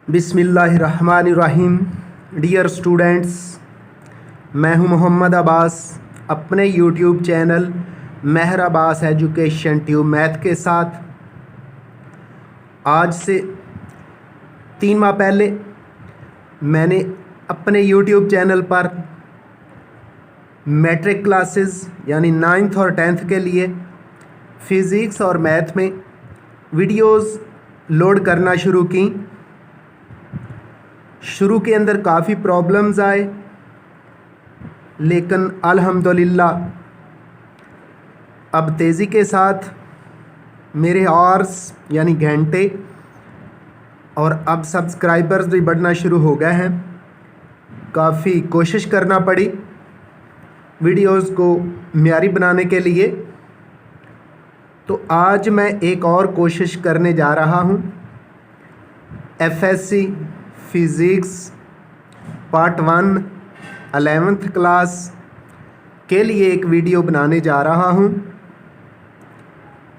बिस्मिल्लाहिर्रहमानिर्रहीम। Dear students, मैं हूं मोहम्मद अब्बास अपने यूट्यूब चैनल मेहर अब्बास एजुकेशन ट्यूब मैथ के साथ। आज से 3 माह पहले मैंने अपने यूट्यूब चैनल पर मैट्रिक क्लासेस यानी 9th और 10th के लिए फ़िज़िक्स और मैथ में वीडियोस लोड करना शुरू की। शुरू के अंदर काफ़ी प्रॉब्लम्स आए, लेकिन अल्हम्दुलिल्लाह अब तेज़ी के साथ मेरे आवर्स यानी घंटे और अब सब्सक्राइबर्स भी बढ़ना शुरू हो गए हैं। काफ़ी कोशिश करना पड़ी वीडियोस को म्यारी बनाने के लिए, तो आज मैं एक और कोशिश करने जा रहा हूँ। FSc physics part 1 11th class के लिए एक वीडियो बनाने जा रहा हूँ।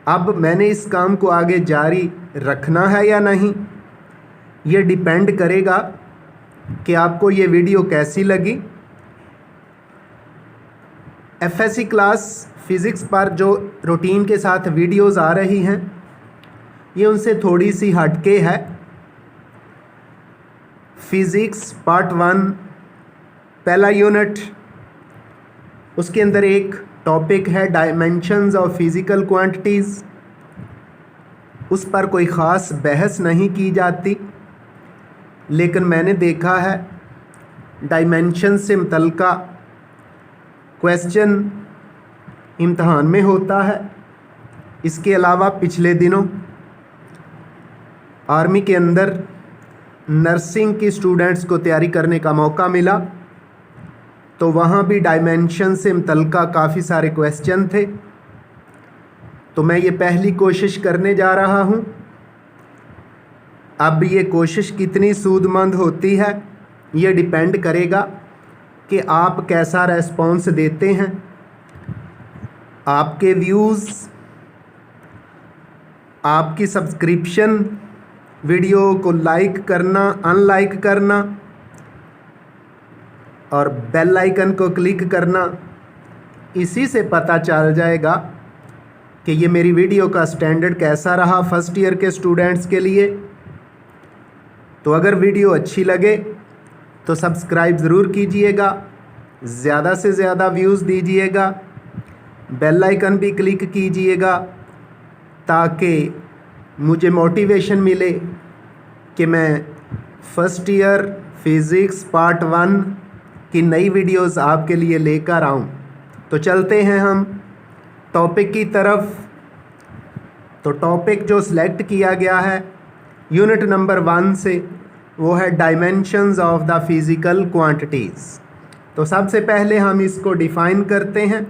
अब मैंने इस काम को आगे जारी रखना है या नहीं, ये डिपेंड करेगा कि आपको ये वीडियो कैसी लगी। एफएससी क्लास फ़िज़िक्स पर जो रूटीन के साथ वीडियोस आ रही हैं, ये उनसे थोड़ी सी हटके है। फ़िज़िक्स पार्ट 1 पहला यूनिट, उसके अंदर एक टॉपिक है डायमेंशंस ऑफ फिज़िकल क्वांटिटीज़। उस पर कोई ख़ास बहस नहीं की जाती, लेकिन मैंने देखा है डायमेंशन से मुतल्लिक़ क्वेश्चन इम्तहान में होता है। इसके अलावा पिछले दिनों आर्मी के अंदर नर्सिंग की स्टूडेंट्स को तैयारी करने का मौका मिला, तो वहाँ भी डायमेंशन से मुतल्लिक़ काफ़ी सारे क्वेश्चन थे। तो मैं ये पहली कोशिश करने जा रहा हूँ। अब ये कोशिश कितनी सूदमंद होती है, ये डिपेंड करेगा कि आप कैसा रेस्पॉन्स देते हैं। आपके व्यूज़, आपकी सब्सक्रिप्शन, वीडियो को लाइक करना, अनलाइक करना और बेल आइकन को क्लिक करना, इसी से पता चल जाएगा कि ये मेरी वीडियो का स्टैंडर्ड कैसा रहा फर्स्ट ईयर के स्टूडेंट्स के लिए। तो अगर वीडियो अच्छी लगे तो सब्सक्राइब ज़रूर कीजिएगा, ज़्यादा से ज़्यादा व्यूज़ दीजिएगा, बेल आइकन भी क्लिक कीजिएगा, ताकि मुझे मोटिवेशन मिले कि मैं फ़र्स्ट ईयर फ़िज़िक्स पार्ट 1 की नई वीडियोस आपके लिए लेकर आऊँ। तो चलते हैं हम टॉपिक की तरफ। तो टॉपिक जो सिलेक्ट किया गया है यूनिट नंबर 1 से, वो है dimensions of the physical quantities. तो सबसे पहले हम इसको डिफ़ाइन करते हैं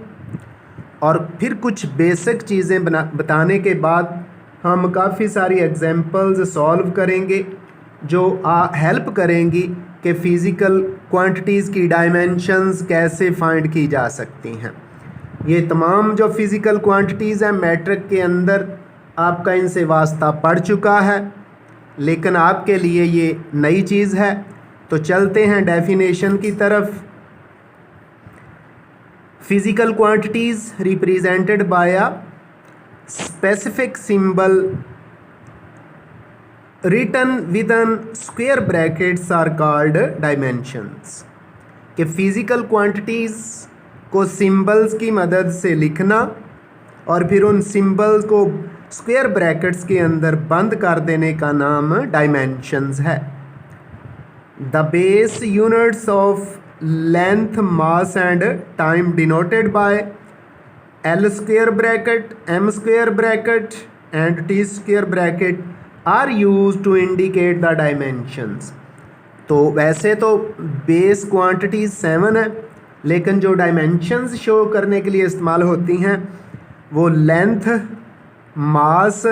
और फिर कुछ बेसिक चीज़ें बताने के बाद हम काफ़ी सारी एग्जांपल्स सॉल्व करेंगे जो हेल्प करेंगी कि फ़िज़िकल क्वांटिटीज़ की डायमेंशंस कैसे फाइंड की जा सकती हैं। ये तमाम जो फ़िज़िकल क्वांटिटीज़ हैं मैट्रिक के अंदर आपका इनसे वास्ता पड़ चुका है, लेकिन आपके लिए ये नई चीज़ है। तो चलते हैं डेफिनेशन की तरफ। Physical quantities represented by a specific symbol written within square brackets are called dimensions. कि फ़िज़िकल क्वांटिटीज़ को सिंबल्स की मदद से लिखना और फिर उन सिंबल्स को स्क्वायर ब्रैकेट्स के अंदर बंद कर देने का नाम डायमेंशंस है। The base units of length, mass and time denoted by L square bracket, M square bracket and T square bracket are used to indicate the dimensions। तो वैसे तो बेस क्वांटिटीज 7 है, लेकिन जो डायमेंशंस शो करने के लिए इस्तेमाल होती हैं वो लेंथ, मास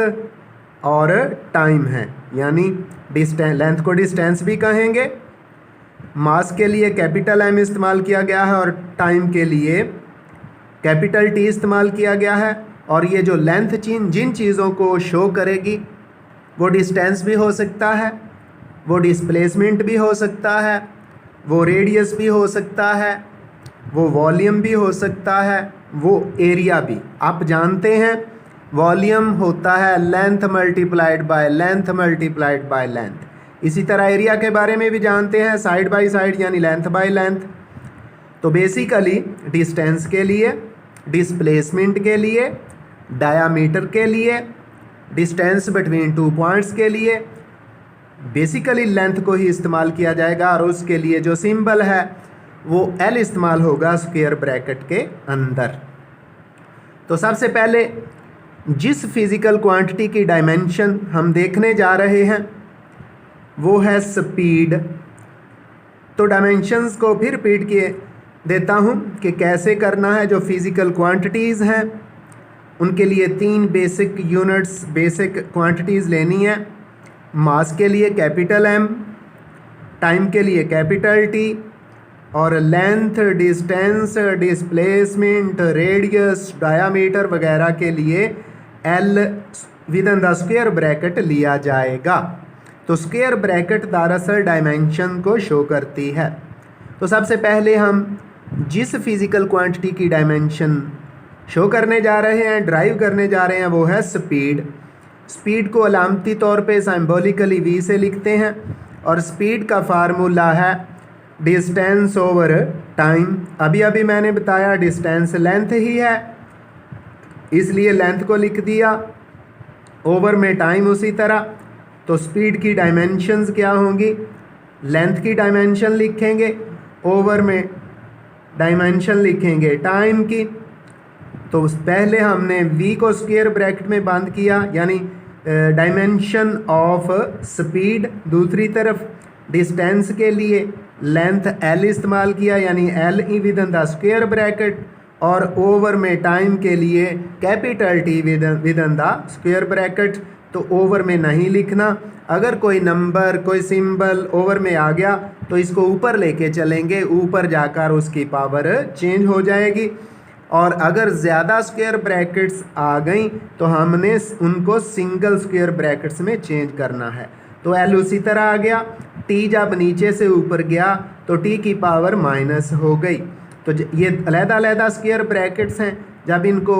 और टाइम है। यानी डिस्टेंस, लेंथ को डिस्टेंस भी कहेंगे, मास के लिए कैपिटल M इस्तेमाल किया गया है और टाइम के लिए कैपिटल T इस्तेमाल किया गया है। और ये जो लेंथ जिन चीज़ों को शो करेगी वो डिस्टेंस भी हो सकता है, वो डिस्प्लेसमेंट भी हो सकता है, वो रेडियस भी हो सकता है, वो वॉल्यूम भी हो सकता है, वो एरिया भी। आप जानते हैं वॉल्यूम होता है length multiplied by length multiplied by length. इसी तरह एरिया के बारे में भी जानते हैं, साइड बाय साइड यानी लेंथ बाय लेंथ। तो बेसिकली डिस्टेंस के लिए, डिस्प्लेसमेंट के लिए, डायामीटर के लिए, डिस्टेंस बिटवीन टू पॉइंट्स के लिए बेसिकली लेंथ को ही इस्तेमाल किया जाएगा, और उसके लिए जो सिंबल है वो L इस्तेमाल होगा स्क्वायर ब्रैकेट के अंदर। तो सबसे पहले जिस फिजिकल क्वांटिटी की डायमेंशन हम देखने जा रहे हैं वो है स्पीड। तो डायमेंशंस को फिर रिपीट किए देता हूँ कि कैसे करना है। जो फिजिकल क्वांटिटीज़ हैं उनके लिए 3 बेसिक यूनिट्स, बेसिक क्वांटिटीज़ लेनी है। मास के लिए कैपिटल M, टाइम के लिए कैपिटल T, और length, distance, displacement, radius, diameter वगैरह के लिए L within the square bracket लिया जाएगा। तो स्क्वायर ब्रैकेट दरअसल डायमेंशन को शो करती है। तो सबसे पहले हम जिस फिजिकल क्वांटिटी की डायमेंशन शो करने जा रहे हैं, ड्राइव करने जा रहे हैं, वो है स्पीड। स्पीड को अलामती तौर पे सिंबॉलिकली v से लिखते हैं, और स्पीड का फार्मूला है डिस्टेंस ओवर टाइम। अभी अभी मैंने बताया डिस्टेंस लेंथ ही है, इसलिए लेंथ को लिख दिया, ओवर में टाइम उसी तरह। तो स्पीड की डायमेंशंस क्या होंगी, लेंथ की डायमेंशन लिखेंगे, ओवर में डायमेंशन लिखेंगे टाइम की। तो पहले हमने v को स्क्वायर ब्रैकेट में बंद किया यानी डायमेंशन ऑफ स्पीड, दूसरी तरफ डिस्टेंस के लिए लेंथ L इस्तेमाल किया यानी L E within the square bracket, और ओवर में टाइम के लिए capital T within the square bracket. तो ओवर में नहीं लिखना, अगर कोई नंबर, कोई सिंबल ओवर में आ गया तो इसको ऊपर लेके चलेंगे, ऊपर जाकर उसकी पावर चेंज हो जाएगी। और अगर ज़्यादा स्क्वायर ब्रैकेट्स आ गई तो हमने उनको सिंगल स्क्वायर ब्रैकेट्स में चेंज करना है। तो L उसी तरह आ गया, T जब नीचे से ऊपर गया तो T की पावर माइनस हो गई। तो ये अलग-अलग स्क्वायर ब्रैकेट्स हैं, जब इनको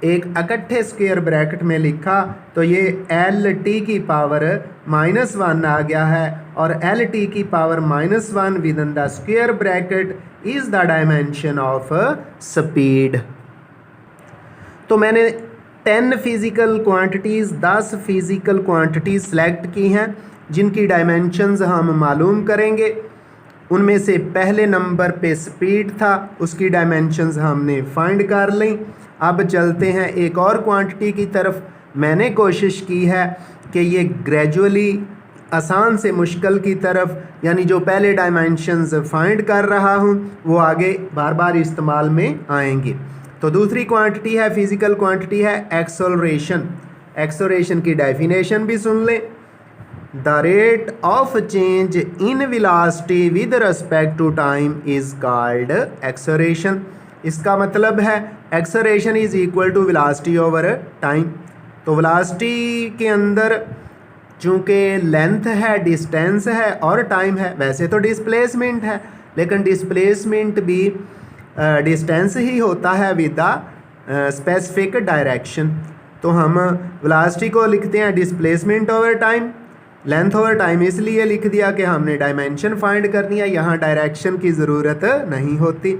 एक इकट्ठे स्क्वायर ब्रैकेट में लिखा तो ये L T की पावर -1 आ गया है, और L T की power -1 within the square bracket is the dimension of speed. तो मैंने 10 physical quantities, 10 physical quantities select की हैं जिनकी डायमेंशंस हम मालूम करेंगे। उनमें से पहले नंबर पे स्पीड था, उसकी डायमेंशंस हमने फाइंड कर ली। अब चलते हैं एक और क्वांटिटी की तरफ। मैंने कोशिश की है कि ये ग्रेजुअली आसान से मुश्किल की तरफ, यानी जो पहले डायमेंशंस फाइंड कर रहा हूँ वो आगे बार बार इस्तेमाल में आएंगी। तो दूसरी क्वांटिटी है, फिज़िकल क्वांटिटी है एक्सेलरेशन। एक्सेलरेशन की डेफिनेशन भी सुन लें। The rate of change in velocity with respect to time is called acceleration. इसका मतलब है acceleration is equal to velocity over time. तो वेलोसिटी के अंदर चूँकि लेंथ है, डिस्टेंस है और टाइम है, वैसे तो डिस्प्लेसमेंट है, लेकिन डिस्प्लेसमेंट भी डिस्टेंस ही होता है विद द स्पेसिफिक डायरेक्शन। तो हम वेलोसिटी को लिखते हैं displacement over time, length over time इसलिए लिख दिया कि हमने डायमेंशन फाइंड करनी है, यहाँ डायरेक्शन की ज़रूरत नहीं होती।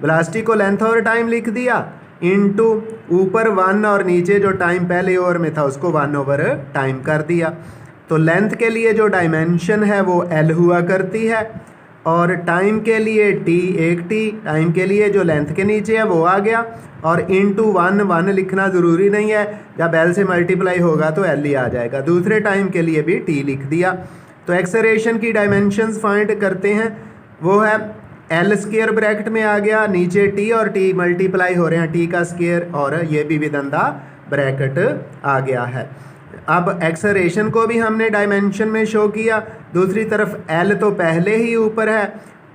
वेलोसिटी को लेंथ ओवर टाइम लिख दिया, इनटू ऊपर 1 और नीचे जो टाइम पहले ओवर में था उसको 1 ओवर टाइम कर दिया। तो लेंथ के लिए जो डायमेंशन है वो L हुआ करती है, और टाइम के लिए T, एक T, टाइम के लिए जो लेंथ के नीचे है वो आ गया, और इनटू 1 लिखना ज़रूरी नहीं है, जब L से मल्टीप्लाई होगा तो L ही आ जाएगा। दूसरे टाइम के लिए भी T लिख दिया। तो एक्सेलरेशन की डायमेंशंस फाइंड करते हैं, वो है L स्क्वायर ब्रैकेट में आ गया, नीचे T और T मल्टीप्लाई हो रहे हैं, T का स्क्वायर, और ये भी विदिन द ब्रैकेट आ गया है। अब एक्सेलरेशन को भी हमने डायमेंशन में शो किया। दूसरी तरफ L तो पहले ही ऊपर है,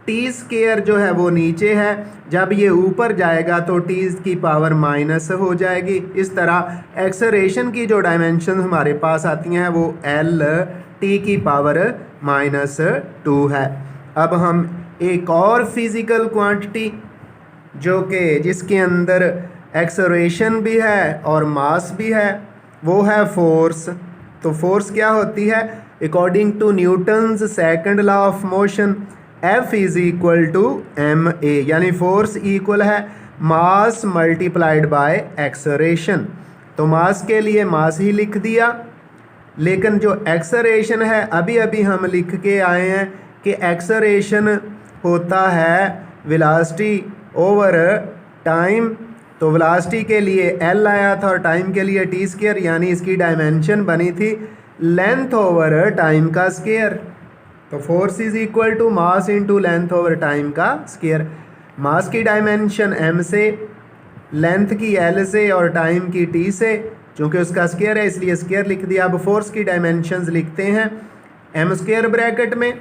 T स्क्वायर जो है वो नीचे है, जब ये ऊपर जाएगा तो T की पावर माइनस हो जाएगी। इस तरह एक्सेलरेशन की जो डायमेंशन हमारे पास आती हैं वो L T की पावर -2 है। अब हम एक और फिज़िकल क्वांटिटी जो कि जिसके अंदर एक्सेलरेशन भी है और मास भी है, वो है फोर्स। तो फोर्स क्या होती है? According to Newton's second law of motion, F is equal to ma, यानी फोर्स इक्वल है मास मल्टीप्लाइड बाय एक्सेलरेशन। तो मास के लिए मास ही लिख दिया, लेकिन जो एक्सेलरेशन है अभी अभी हम लिख के आए हैं कि एक्सेलरेशन होता है वेलोसिटी ओवर टाइम। तो वेलोसिटी के लिए L आया था और टाइम के लिए t², यानी इसकी डायमेंशन बनी थी लेंथ ओवर टाइम का स्क्वायर। तो force is equal to mass into length over time का स्क्वायर। मास की डायमेंशन m से, लेंथ की L से और टाइम की t से, चूँकि उसका स्क्वायर है इसलिए स्क्वायर लिख दिया। अब फोर्स की डायमेंशंस लिखते हैं m² ब्रैकेट में,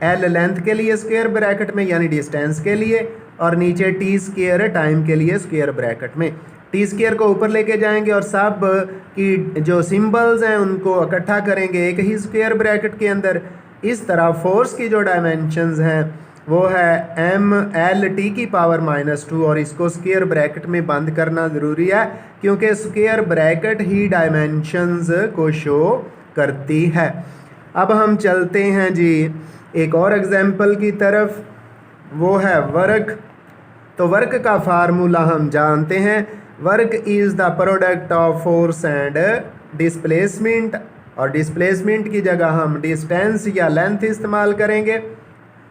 L लेंथ के लिए स्क्वायर ब्रैकेट में यानी डिस्टेंस के लिए, और नीचे t² टाइम के लिए स्क्वायर ब्रैकेट में। t² को ऊपर लेके जाएंगे और सब की जो सिंबल्स हैं उनको इकट्ठा करेंगे एक ही स्क्वायर ब्रैकेट के अंदर। इस तरह फोर्स की जो डायमेंशंस हैं वो है mLt⁻², और इसको स्क्वायर ब्रैकेट में बंद करना ज़रूरी है क्योंकि स्क्वायर ब्रैकेट ही डायमेंशंस को शो करती है। अब हम चलते हैं जी एक और एग्जाम्पल की तरफ, वो है वर्क। तो वर्क का फार्मूला हम जानते हैं, work is the product of force and displacement, और डिस्प्लेसमेंट की जगह हम डिस्टेंस या लेंथ इस्तेमाल करेंगे।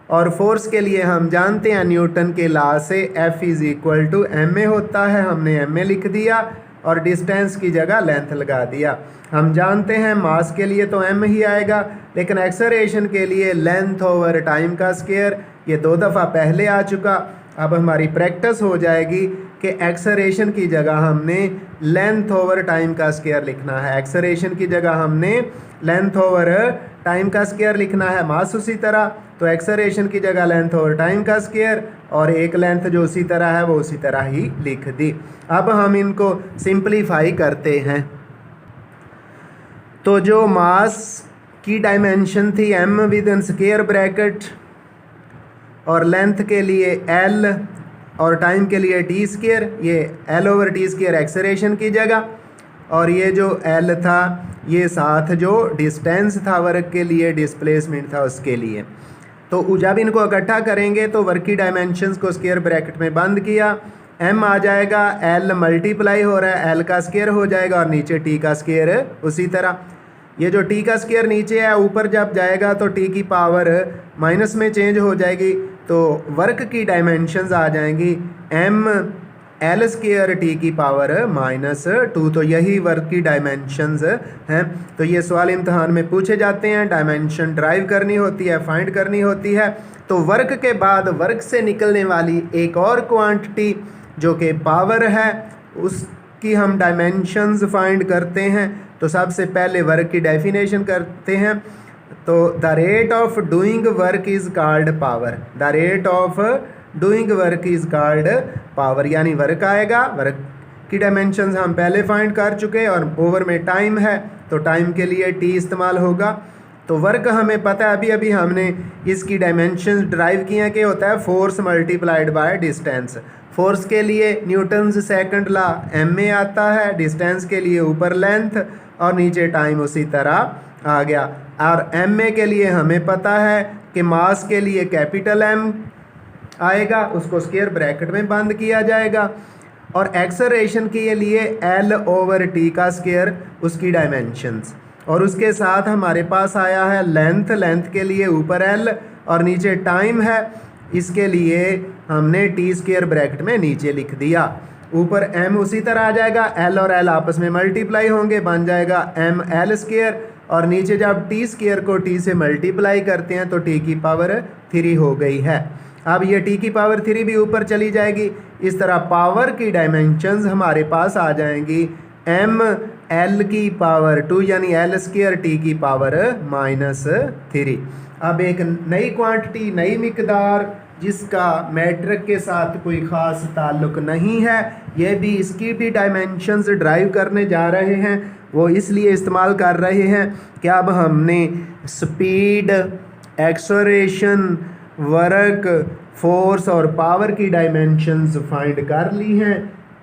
और फोर्स के लिए हम जानते हैं न्यूटन के लॉ से F is equal to ma होता है, हमने ma लिख दिया और डिस्टेंस की जगह लेंथ लगा दिया। हम जानते हैं मास के लिए तो m ही आएगा, लेकिन एक्सेलरेशन के लिए लेंथ ओवर टाइम का स्क्वायर, ये 2 दफ़ा पहले आ चुका। अब हमारी प्रैक्टिस हो जाएगी कि एक्सेलरेशन की जगह हमने लेंथ ओवर टाइम का स्क्वायर लिखना है। एक्सेलरेशन की जगह हमने लेंथ ओवर टाइम का स्क्वायर लिखना है, मास उसी तरह। तो एक्सेलरेशन की जगह लेंथ ओवर टाइम का स्क्वायर, और एक लेंथ जो उसी तरह है वो उसी तरह ही लिख दी। अब हम इनको सिंपलीफाई करते हैं। तो जो मास की डायमेंशन थी m with in square bracket, और लेंथ के लिए L और टाइम के लिए t², ये L ओवर t² एक्सेलरेशन की जगह, और ये जो L था ये साथ जो डिस्टेंस था वर्क के लिए, डिस्प्लेसमेंट था उसके लिए। तो जब इनको इकट्ठा करेंगे तो वर्क की डायमेंशंस को स्क्वायर ब्रैकेट में बंद किया, m आ जाएगा, L मल्टीप्लाई हो रहा है, L का स्क्वायर हो जाएगा और नीचे t का स्क्वायर उसी तरह। ये जो t का स्क्वायर नीचे है ऊपर जब जाएगा तो t की पावर माइनस में चेंज हो जाएगी, तो वर्क की डायमेंशंस आ जाएंगी mL² t की पावर -2। तो यही वर्क की डायमेंशंस हैं। तो ये सवाल इम्तहान में पूछे जाते हैं, डायमेंशन ड्राइव करनी होती है, फाइंड करनी होती है। तो वर्क के बाद वर्क से निकलने वाली एक और क्वांटिटी जो कि पावर है, उसकी हम डायमेंशंस फाइंड करते हैं। तो सबसे पहले वर्क की डेफिनेशन करते हैं। तो the rate of doing work is called power, the rate of doing work is called power, यानी वर्क आएगा। वर्क की डायमेंशंस हम पहले फाइंड कर चुके, और ओवर में टाइम है तो टाइम के लिए t इस्तेमाल होगा। तो वर्क हमें पता है, अभी अभी हमने इसकी डायमेंशंस ड्राइव किए हैं कि होता है force multiplied by distance. Force के लिए न्यूटन्स सेकंड लॉ ma आता है, डिस्टेंस के लिए ऊपर लेंथ और नीचे टाइम उसी तरह आ गया। और ma के लिए हमें पता है कि मास के लिए कैपिटल M आएगा, उसको स्क्वायर ब्रैकेट में बंद किया जाएगा, और एक्सेलरेशन के लिए L ओवर t का स्क्वायर उसकी डायमेंशंस, और उसके साथ हमारे पास आया है लेंथ, लेंथ के लिए ऊपर L और नीचे टाइम है, इसके लिए हमने t² ब्रैकेट में नीचे लिख दिया। ऊपर m उसी तरह आ जाएगा, L और L आपस में मल्टीप्लाई होंगे, बन जाएगा mL², और नीचे जब t² को t से मल्टीप्लाई करते हैं तो t की पावर 3 हो गई है। अब ये t की पावर 3 भी ऊपर चली जाएगी। इस तरह पावर की डायमेंशंस हमारे पास आ जाएंगी mL की पावर 2 यानी L² t की पावर -3। अब एक नई क्वांटिटी, नई मिकदार जिसका मैट्रिक के साथ कोई ख़ास ताल्लुक़ नहीं है, ये भी इसकी भी डायमेंशंस ड्राइव करने जा रहे हैं। वो इसलिए इस्तेमाल कर रहे हैं कि अब हमने स्पीड एक्सेलरेशन, वर्क, फोर्स और पावर की डायमेंशंस फाइंड कर ली हैं।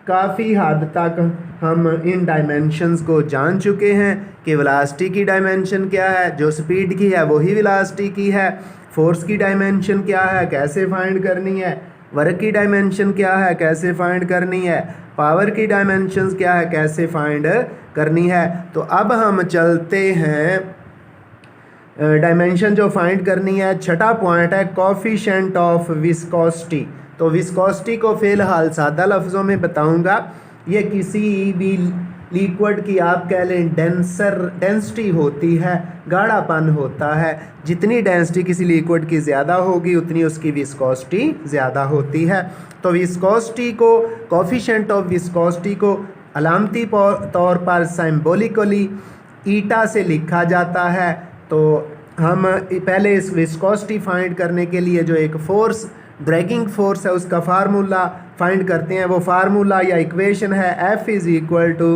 काफ़ी हद तक हम इन डायमेंशंस को जान चुके हैं कि वेलोसिटी की डायमेंशन क्या है, जो स्पीड की है वही वेलोसिटी की है। फोर्स की डायमेंशन क्या है, कैसे फाइंड करनी है। वर्क की डायमेंशन क्या है, कैसे फाइंड करनी है। पावर की डायमेंशंस क्या है, कैसे फाइंड करनी है। तो अब हम चलते हैं डायमेंशन जो फाइंड करनी है। छठा पॉइंट है कोफिशिएंट ऑफ विस्कोसिटी। तो विस्कोसिटी को फ़िलहाल सादा लफ्ज़ों में बताऊंगा। ये किसी भी लिक्विड की आप कह लें डेंसिटी होती है, गाढ़ापन होता है। जितनी डेंसिटी किसी लिक्विड की ज़्यादा होगी उतनी उसकी विस्कोसिटी ज़्यादा होती है। तो विस्कोसिटी को, कोफिशिएंट ऑफ विस्कोसिटी को अलामती तौर पर सिंबॉलिकली ईटा से लिखा जाता है। तो हम पहले इस विस्कोसिटी फाइंड करने के लिए जो एक फोर्स, ड्रैगिंग फोर्स है, उसका फार्मूला फाइंड करते हैं। वो फार्मूला या इक्वेशन है F is equal to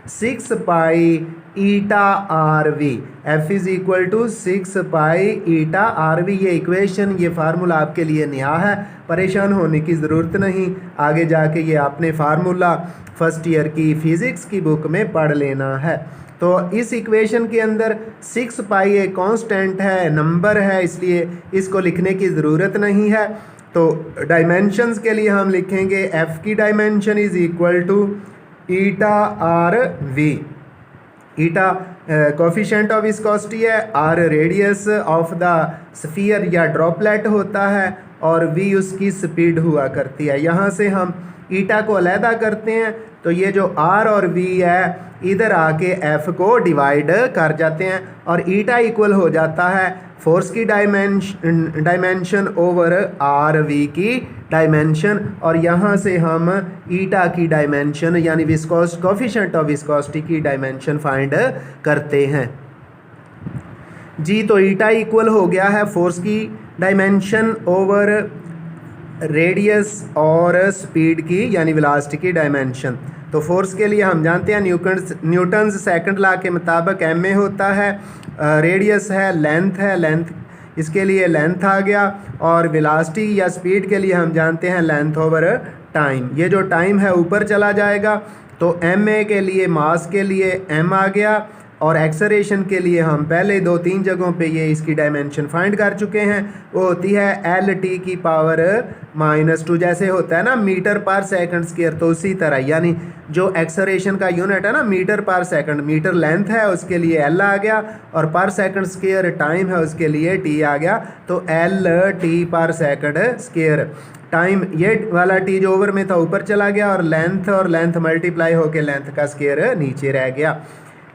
6 pi eta R V. F is equal to 6 pi eta R V. ये इक्वेशन, ये फार्मूला आपके लिए नया है, परेशान होने की ज़रूरत नहीं। आगे जाके ये आपने फार्मूला फर्स्ट ईयर की फ़िज़िक्स की बुक में पढ़ लेना है। तो इस इक्वेशन के अंदर 6 पाई एक कांस्टेंट है, नंबर है, इसलिए इसको लिखने की ज़रूरत नहीं है। तो डायमेंशंस के लिए हम लिखेंगे F की dimension is equal to eta R V. Eta coefficient of viscosity है, R radius of the sphere या ड्रॉपलेट होता है, और वी उसकी स्पीड हुआ करती है। यहाँ से हम ईटा को अलहदा करते हैं तो ये जो आर और वी है इधर आके एफ को डिवाइड कर जाते हैं, और ईटा इक्वल हो जाता है फोर्स की डायमेंशन ओवर आर वी की डायमेंशन। और यहाँ से हम ईटा की डायमेंशन यानी कोफिशिएंट ऑफ विस्कोसिटी की डायमेंशन फाइंड करते हैं जी। तो ईटा इक्वल हो गया है फोर्स की डायमेंशन ओवर रेडियस और स्पीड की यानी वेलोसिटी की डायमेंशन। तो फोर्स के लिए हम जानते हैं न्यूटन्स सेकंड लॉ के मुताबिक एम ए होता है, रेडियस है, लेंथ इसके लिए लेंथ आ गया, और वेलोसिटी या स्पीड के लिए हम जानते हैं लेंथ ओवर टाइम। ये जो टाइम है ऊपर चला जाएगा, तो एम ए के लिए मास के लिए एम आ गया, और एक्सेलरेशन के लिए हम पहले 2-3 जगहों पे ये इसकी डायमेंशन फाइंड कर चुके हैं। वो होती है एल टी की पावर -2। जैसे होता है ना मीटर पर सेकंड स्क्वायर, तो उसी तरह यानी जो एक्सेलरेशन का यूनिट है ना मीटर पर सेकंड, मीटर लेंथ है उसके लिए एल आ गया, और पर सेकंड स्क्वायर टाइम है उसके लिए टी आ गया। तो एल टी पर सेकंड स्क्वायर टाइम, ये वाला टी जो ओवर में था ऊपर चला गया, और लेंथ मल्टीप्लाई होकर लेंथ का स्क्वायर नीचे रह गया।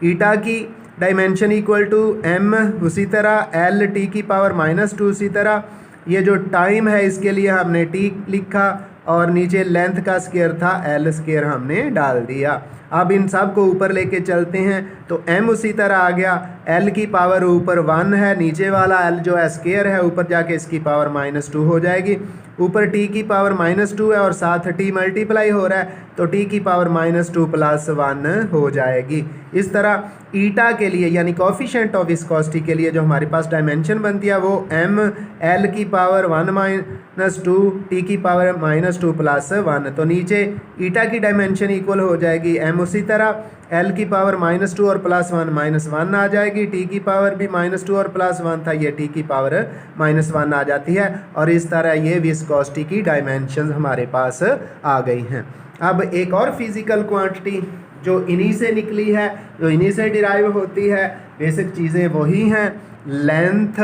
ईटा की डायमेंशन इक्वल टू एम, उसी तरह एल टी की पावर -2, उसी तरह ये जो टाइम है इसके लिए हमने टी लिखा, और नीचे लेंथ का स्क्वायर था एल स्क्वायर हमने डाल दिया। अब इन सब को ऊपर लेके चलते हैं, तो m उसी तरह आ गया, l की पावर ऊपर 1 है, नीचे वाला l जो है स्क्वायर है, ऊपर जाके इसकी पावर -2 हो जाएगी। ऊपर t की पावर -2 है और साथ t मल्टीप्लाई हो रहा है, तो t की पावर -2 + 1 हो जाएगी। इस तरह ईटा के लिए यानी कोफिशिएंट ऑफ विस्कोसिटी के लिए जो हमारे पास डायमेंशन बनती है वो m l की पावर 1 - 2 t की पावर -2 + 1। तो नीचे ईटा की डायमेंशन इक्वल हो जाएगी m, उसी तरह l की पावर -2 और +1 -1 आ जाएगी, t की पावर भी -2 और +1 था, ये t की पावर -1 आ जाती है। और इस तरह ये विस्कोसिटी की डायमेंशन हमारे पास आ गई हैं। अब एक और फिज़िकल क्वांटिटी जो इन्हीं से निकली है, जो इन्हीं से डिराइव होती है, बेसिक चीज़ें वही हैं, लेंथ,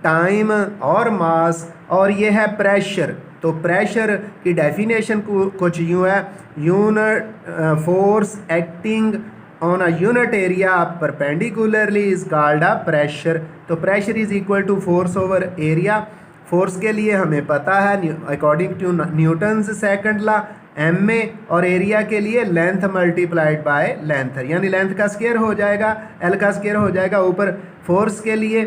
टाइम और मास, और ये है प्रेशर। तो प्रेशर की डेफिनेशन कुछ यूँ है, unit force acting on a unit area perpendicularly is called a pressure. तो pressure is equal to force over area. Force के लिए हमें पता है according to Newton's second law M A, और एरिया के लिए लेंथ मल्टीप्लाइड बाय लेंथ, यानी लेंथ का स्क्वायर हो जाएगा, एल का स्क्वायर हो जाएगा। ऊपर फोर्स के लिए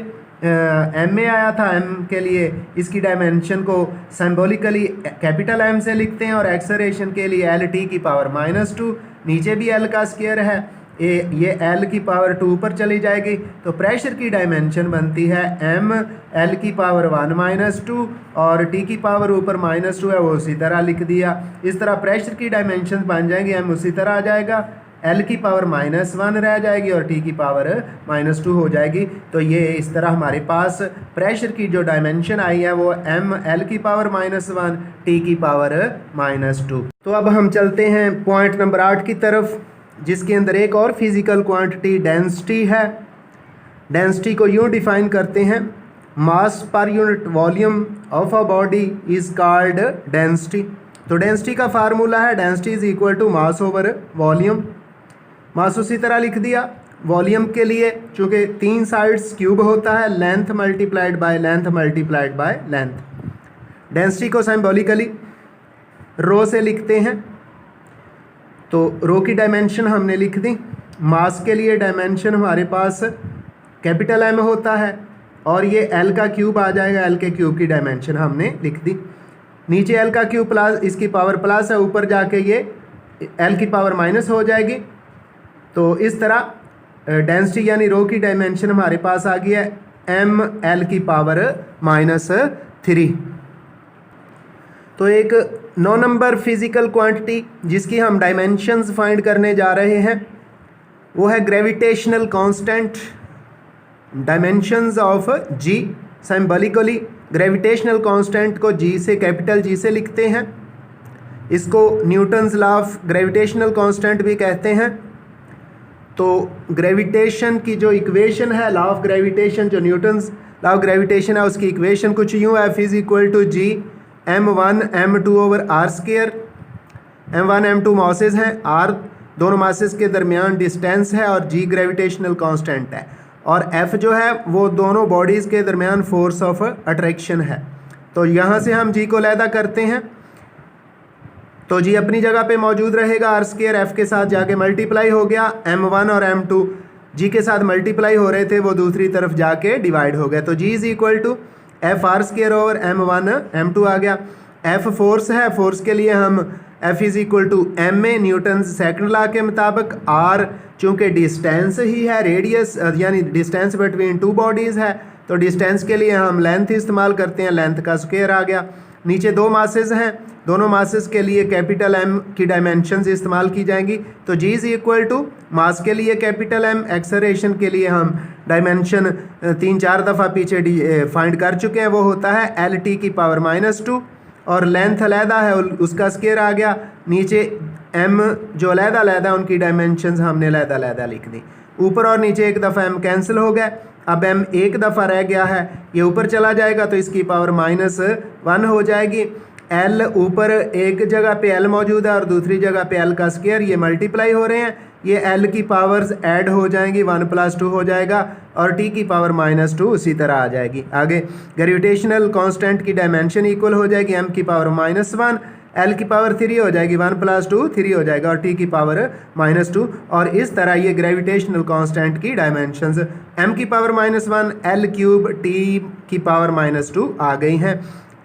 एम ए आया था, एम के लिए इसकी डायमेंशन को सिंबॉलिकली कैपिटल एम से लिखते हैं, और एक्सेलरेशन के लिए एल टी की पावर -2, नीचे भी एल का स्क्वायर है, ये एल की पावर 2 पर चली जाएगी, तो प्रेशर की डायमेंशन बनती है एम एल की पावर 1 - 2 और टी की पावर ऊपर -2 है, वो उसी तरह लिख दिया। इस तरह प्रेशर की डायमेंशन बन जाएंगी, एम उसी तरह आ जाएगा, एल की पावर -1 रह जाएगी और टी की पावर -2 हो जाएगी। तो ये इस तरह हमारे पास प्रेशर की जो डायमेंशन आई है वो एम एल की पावर -1 टी की पावर -2। तो अब हम चलते हैं पॉइंट नंबर 8 की तरफ, जिसके अंदर एक और फिजिकल क्वांटिटी डेंसिटी है। डेंसिटी को यूँ डिफाइन करते हैं, mass per unit volume of a body is called density. तो डेंसिटी का फार्मूला है density is equal to mass over volume. Mass उसी तरह लिख दिया। वॉल्यूम के लिए चूँकि 3 साइड्स क्यूब होता है, length multiplied by length multiplied by length. Density को सिंबॉलिकली रो से लिखते हैं, तो रो की डायमेंशन हमने लिख दी। मास के लिए डायमेंशन हमारे पास कैपिटल एम होता है और ये एल का क्यूब आ जाएगा, एल के क्यूब की डायमेंशन हमने लिख दी। नीचे एल का क्यूब प्लस इसकी पावर प्लस है, ऊपर जाके ये एल की पावर माइनस हो जाएगी। तो इस तरह डेंसिटी यानी रो की डायमेंशन हमारे पास आ गई है एम एल की पावर -3। तो एक 9 नंबर फिजिकल क्वांटिटी जिसकी हम डायमेंशंस फाइंड करने जा रहे हैं वो है gravitational constant. Dimensions of G, symbolically gravitational constant को जी से, कैपिटल जी से लिखते हैं। इसको Newton's law of gravitational constant भी कहते हैं। तो ग्रेविटेशन की जो इक्वेशन है, लॉ ऑफ ग्रेविटेशन, जो न्यूटन्स लॉ ऑफ ग्रेविटेशन है, उसकी इक्वेशन कुछ यूँ है, F is equal to G m1 m2 over R square. m1 m2 masses हैं, r दोनों मासेस के दरमियान डिस्टेंस है और g ग्रेविटेशनल कांस्टेंट है, और f जो है वो दोनों बॉडीज़ के दरमियान फोर्स ऑफ अट्रैक्शन है। तो यहाँ से हम g को लैदा करते हैं, तो जी अपनी जगह पे मौजूद रहेगा, आर स्केयर एफ के साथ जाके मल्टीप्लाई हो गया, m1 और m2 जी के साथ मल्टीप्लाई हो रहे थे, वो दूसरी तरफ जाके डिवाइड हो गया। तो G is equal to F R square over m1 m2 आ गया। एफ फोर्स है, फोर्स के लिए हम F is equal to M A Newton second law के मुताबिक। आर चूँकि डिस्टेंस ही है, रेडियस यानी डिस्टेंस बिटवीन 2 बॉडीज़ है, तो डिस्टेंस के लिए हम लेंथ इस्तेमाल करते हैं, लेंथ का स्क्वायर आ गया। नीचे 2 मासेस हैं, दोनों मासेस के लिए कैपिटल एम की डायमेंशंस इस्तेमाल की जाएंगी। तो जी इज इक्वल टू मास के लिए कैपिटल एम, एक्सेलरेशन के लिए हम डायमेंशन 3-4 दफ़ा पीछे फाइंड कर चुके हैं, वो होता है एल टी की पावर -2 और लेंथ अलहदा है उसका स्केयर आ गया। नीचे एम जो अलहदा उनकी डायमेंशंस हमने अलहदा लिख दी। ऊपर और नीचे एक दफ़ा एम कैंसिल हो गया, अब एम एक दफ़ा रह गया है, ये ऊपर चला जाएगा तो इसकी पावर -1 हो जाएगी। एल ऊपर एक जगह पे एल मौजूद है और दूसरी जगह पे एल का स्क्वायर, ये मल्टीप्लाई हो रहे हैं, ये एल की पावर्स ऐड हो जाएंगी, 1 + 2 हो जाएगा और टी की पावर -2 उसी तरह आ जाएगी। आगे ग्रेविटेशनल कांस्टेंट की डायमेंशन इक्वल हो जाएगी एम की पावर -1, एल की पावर 3 हो जाएगी, 1 + 2 3 हो जाएगा और टी की पावर -2। और इस तरह ये ग्रेविटेशनल कांस्टेंट की डायमेंशंस एम की पावर -1, एल क्यूब टी की पावर -2 आ गई हैं।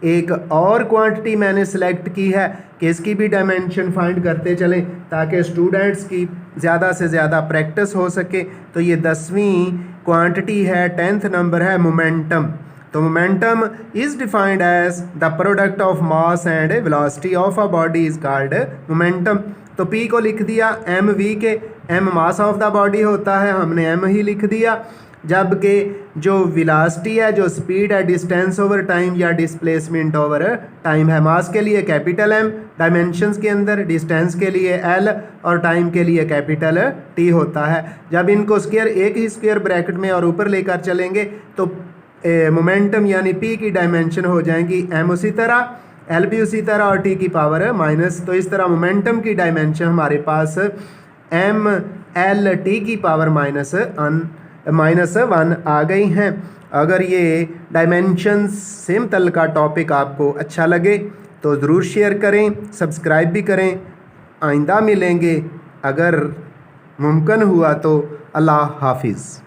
एक और क्वांटिटी मैंने सेलेक्ट की है कि इसकी भी डायमेंशन फाइंड करते चलें ताकि स्टूडेंट्स की ज़्यादा से ज़्यादा प्रैक्टिस हो सके। तो ये 10वीं क्वांटिटी है, 10th नंबर है मोमेंटम। तो momentum is defined as the product of mass and velocity of a body is called momentum. तो P को लिख दिया एम वी के, M mass of the body होता है, हमने एम ही लिख दिया, जबकि जो वेलोसिटी है, जो स्पीड है, डिस्टेंस ओवर टाइम या डिस्प्लेसमेंट ओवर टाइम है। मास के लिए कैपिटल एम डायमेंशंस के अंदर, डिस्टेंस के लिए एल और टाइम के लिए कैपिटल टी होता है। जब इनको स्क्वायर एक ही स्क्वायर ब्रैकेट में और ऊपर लेकर चलेंगे तो मोमेंटम यानी पी की डायमेंशन हो जाएंगी एम उसी तरह, एल भी उसी तरह और टी की पावर माइनस। तो इस तरह मोमेंटम की डायमेंशन हमारे पास एम एल टी की पावर -1 आ गई हैं। अगर ये डायमेंशंस सेम तल का टॉपिक आपको अच्छा लगे तो ज़रूर शेयर करें, सब्सक्राइब भी करें। आइंदा मिलेंगे, अगर मुमकिन हुआ तो। अल्लाह हाफिज़।